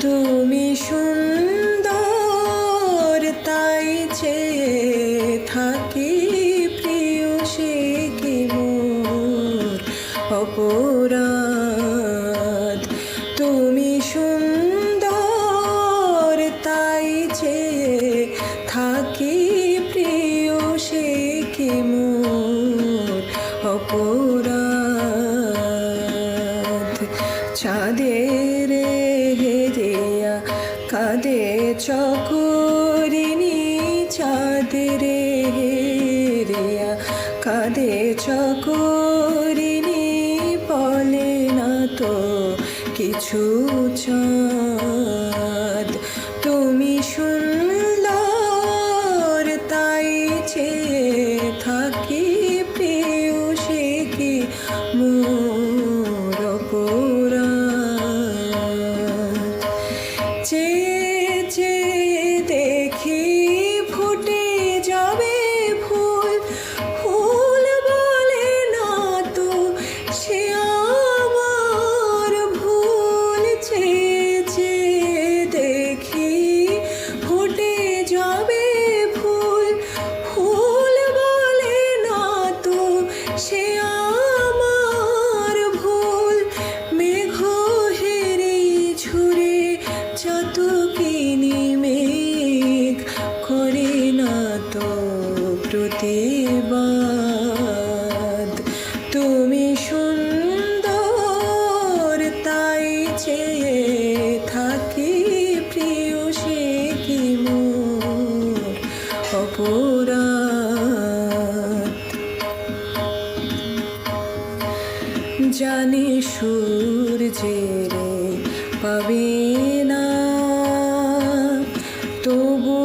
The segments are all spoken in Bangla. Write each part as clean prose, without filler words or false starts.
তুমি সুন্দর তাই চেয়ে থাকি প্রিয়, সে কি মোর অপরাধ। তুমি সুন্দর তাই চেয়ে থাকি প্রিয়, সে কি মোর অপরাধ। চাঁদের হেরিয়া কাঁদে চকরিনি, চাঁদের হেরিয়া কাঁদে চকরিনি, বলে না তো কিছু চাঁদ। তুমি সুন্দর তাই চেয়ে থাকি প্রিয়, সে কি মোর অপরাধ। চেয়ে চেয়ে দেখি ফুটে যাবে ফুল, ফুল বলে না তো সে আমার ভুল। চেয়ে চেয়ে দেখি ফুটে যাবে ফুল, ফুল বলে না তো সে আমার ভুল। মেঘ হেরি ঝুরে চাতকিনি মেঘ করে না তো প্রতিবাদ। তুমি সুন্দর তাই চেয়ে থাকি প্রিয়, সে কি মোর অপরাধ। জানি সূর্যের পাবে না, তবু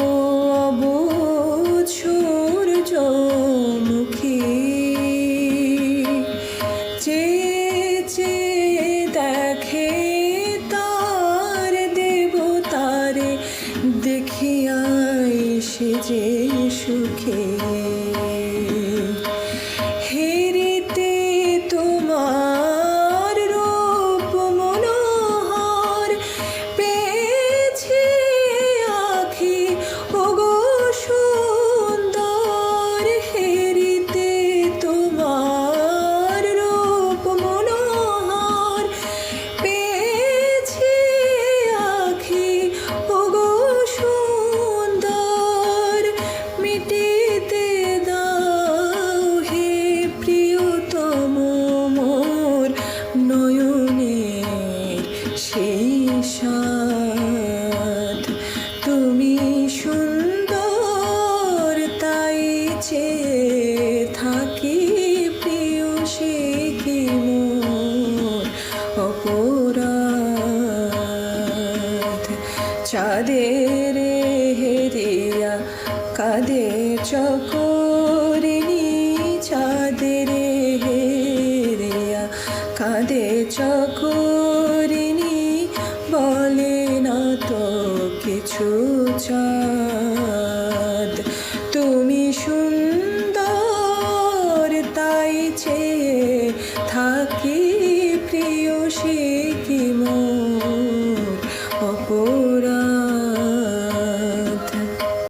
অবুঝ সূর্যমুখী। চেয়ে চেয়ে দেখে তার দেবতারে, দেখিয়াই সে যে সুখে। হেরিতে তোমার রূপ মনোহর, পেয়েছি আঁখি ওগো সুন্দর। হেরিতে তোমার রূপ মনোহর, পেয়েছি আঁখি ওগো সুন্দর। মিটিতে দাও হে প্রিয়তম মোর নয়নের সেই সাধ। তুমি সুন্দর তাই চেয়ে থাকি প্রিয়, সে কি মোর অপরাধ। চাঁদের হেরিয়া কাঁদে চক